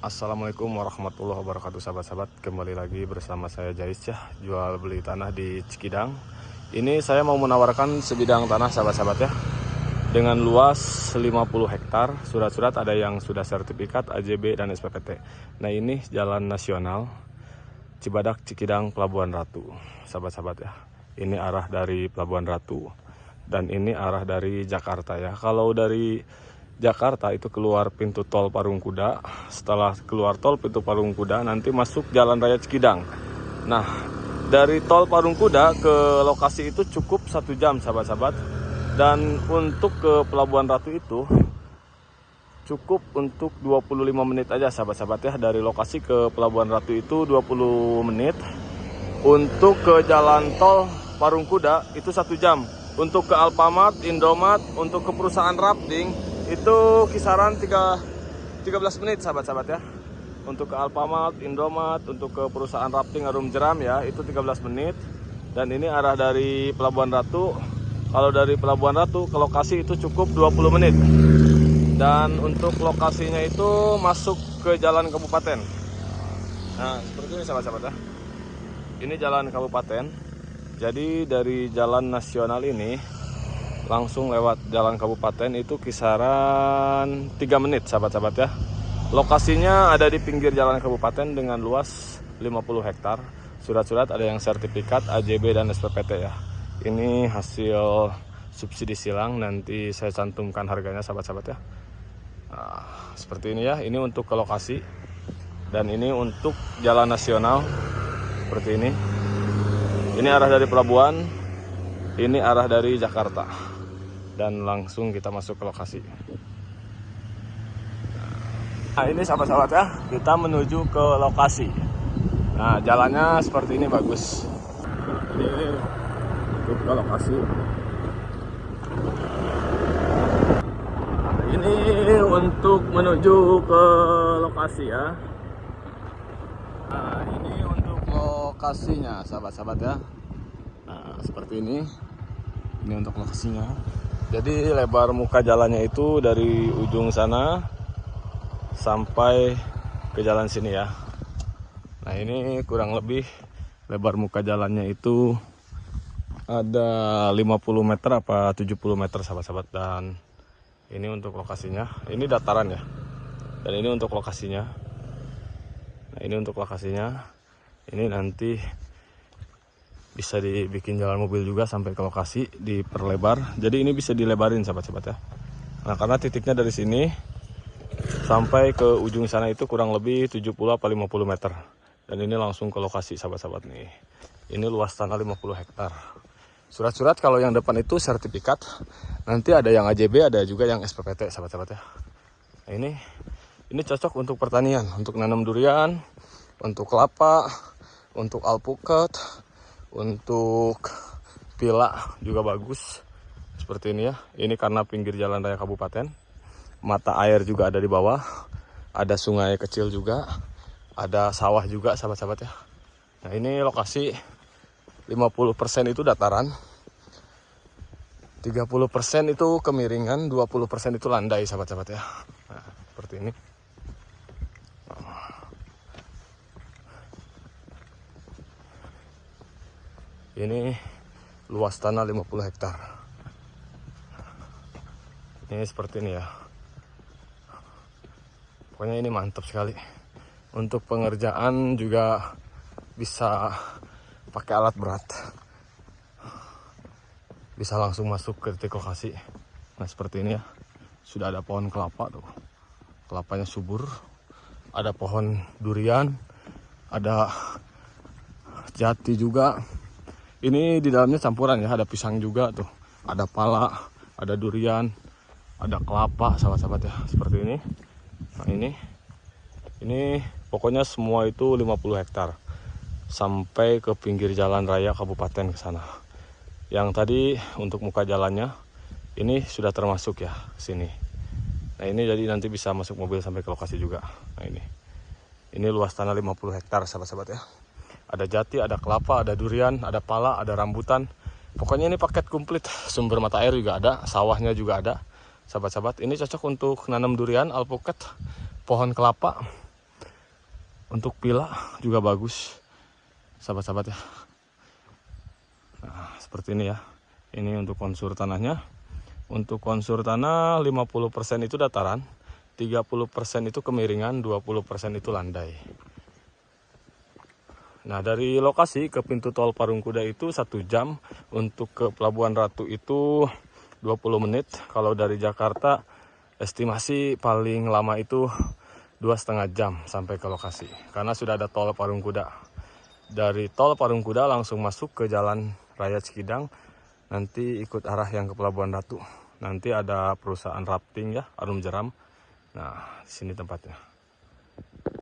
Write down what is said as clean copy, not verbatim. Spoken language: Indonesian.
Assalamualaikum warahmatullahi wabarakatuh, sahabat-sahabat. Kembali lagi bersama saya Jais ya, jual beli tanah di Cikidang. Ini saya mau menawarkan sebidang tanah, sahabat-sahabat ya, dengan luas 50 hektar. Surat-surat ada yang sudah sertifikat AJB dan SPPT. Nah, ini jalan nasional Cibadak Cikidang Pelabuhan Ratu, sahabat-sahabat ya. Ini arah dari Pelabuhan Ratu dan ini arah dari Jakarta ya. Kalau dari Jakarta itu keluar pintu tol Parungkuda. Setelah keluar tol pintu Parungkuda nanti masuk Jalan Raya Cikidang. Nah, dari tol Parungkuda ke lokasi itu cukup 1 jam, sahabat-sahabat. Dan untuk ke Pelabuhan Ratu itu cukup untuk 25 menit aja, sahabat-sahabat ya. Dari lokasi ke Pelabuhan Ratu itu 20 menit. Untuk ke jalan tol Parungkuda itu 1 jam. Untuk ke Alfamart, Indomart, untuk ke perusahaan rafting itu kisaran 13 menit, sahabat-sahabat ya. Untuk ke Alfamart, Indomart, untuk ke perusahaan rafting Arum Jeram ya, itu 13 menit. Dan ini arah dari Pelabuhan Ratu. Kalau dari Pelabuhan Ratu ke lokasi itu cukup 20 menit. Dan untuk lokasinya itu masuk ke jalan kabupaten. Nah, seperti ini, sahabat-sahabat ya. Ini jalan kabupaten. Jadi dari jalan nasional ini langsung lewat jalan kabupaten itu kisaran 3 menit, sahabat-sahabat ya. Lokasinya ada di pinggir jalan kabupaten dengan luas 50 hektar. Surat-surat ada yang sertifikat AJB dan SPPT ya. Ini hasil subsidi silang, nanti saya cantumkan harganya, sahabat-sahabat ya. Nah, seperti ini ya. Ini untuk ke lokasi. Dan ini untuk jalan nasional seperti ini. Ini arah dari pelabuhan, ini arah dari Jakarta. Dan langsung kita masuk ke lokasi. Nah, ini sahabat-sahabat ya, kita menuju ke lokasi. Nah, jalannya seperti ini, bagus. Ini untuk ke lokasi. Ini untuk menuju ke lokasi ya. Nah, ini untuk lokasinya, sahabat-sahabat ya. Nah, seperti ini. Ini untuk lokasinya. Jadi lebar muka jalannya itu dari ujung sana sampai ke jalan sini ya. Nah, ini kurang lebih lebar muka jalannya itu ada 50 meter apa 70 meter, sahabat-sahabat. Dan ini untuk lokasinya. Ini dataran ya. Dan ini untuk lokasinya. Nah, ini untuk lokasinya. Ini nanti bisa dibikin jalan mobil juga sampai ke lokasi, diperlebar. Jadi ini bisa dilebarin, sahabat-sahabat ya. Nah, karena titiknya dari sini sampai ke ujung sana itu kurang lebih 70 atau 50 meter. Dan ini langsung ke lokasi, sahabat-sahabat nih. Ini luas tanah 50 hektar. Surat-surat kalau yang depan itu sertifikat. Nanti ada yang AJB, ada juga yang SPPT, sahabat-sahabat ya. Nah, ini cocok untuk pertanian, untuk nanam durian, untuk kelapa, untuk alpukat, untuk pila juga bagus. Seperti ini ya. Ini karena pinggir jalan raya kabupaten. Mata air juga ada di bawah. Ada sungai kecil juga. Ada sawah juga, sahabat-sahabat ya. Nah, ini lokasi 50% itu dataran. 30% itu kemiringan, 20% itu landai, sahabat-sahabat ya. Nah, seperti ini. Ini luas tanah 50 hektar. Ini seperti ini ya. Pokoknya ini mantap sekali. Untuk pengerjaan juga bisa pakai alat berat. Bisa langsung masuk ke titik lokasi. Nah, seperti ini ya. Sudah ada pohon kelapa tuh. Kelapanya subur. Ada pohon durian. Ada jati juga. Ini di dalamnya campuran ya, ada pisang juga tuh, ada pala, ada durian, ada kelapa, sahabat-sahabat ya, seperti ini. Nah, ini pokoknya semua itu 50 hektar sampai ke pinggir jalan raya kabupaten ke sana. Yang tadi untuk muka jalannya ini sudah termasuk ya sini. Nah, ini jadi nanti bisa masuk mobil sampai ke lokasi juga. Nah, ini luas tanah 50 hektar, sahabat-sahabat ya. Ada jati, ada kelapa, ada durian, ada pala, ada rambutan. Pokoknya ini paket komplit. Sumber mata air juga ada, sawahnya juga ada. Sahabat-sahabat, ini cocok untuk nanam durian, alpukat, pohon kelapa, Untuk pila juga bagus, sahabat-sahabat ya. Nah, seperti ini ya. Ini untuk konsur tanahnya. Untuk konsur tanah 50% itu dataran, 30% itu kemiringan, 20% itu landai. Nah, dari lokasi ke pintu tol Parungkuda itu 1 jam, untuk ke Pelabuhan Ratu itu 20 menit. Kalau dari Jakarta estimasi paling lama itu 2,5 jam sampai ke lokasi, karena sudah ada tol Parungkuda. Dari tol Parungkuda langsung masuk ke Jalan Raya Cikidang, nanti ikut arah yang ke Pelabuhan Ratu. Nanti ada perusahaan rafting ya, Arum Jeram. Nah, di sini tempatnya.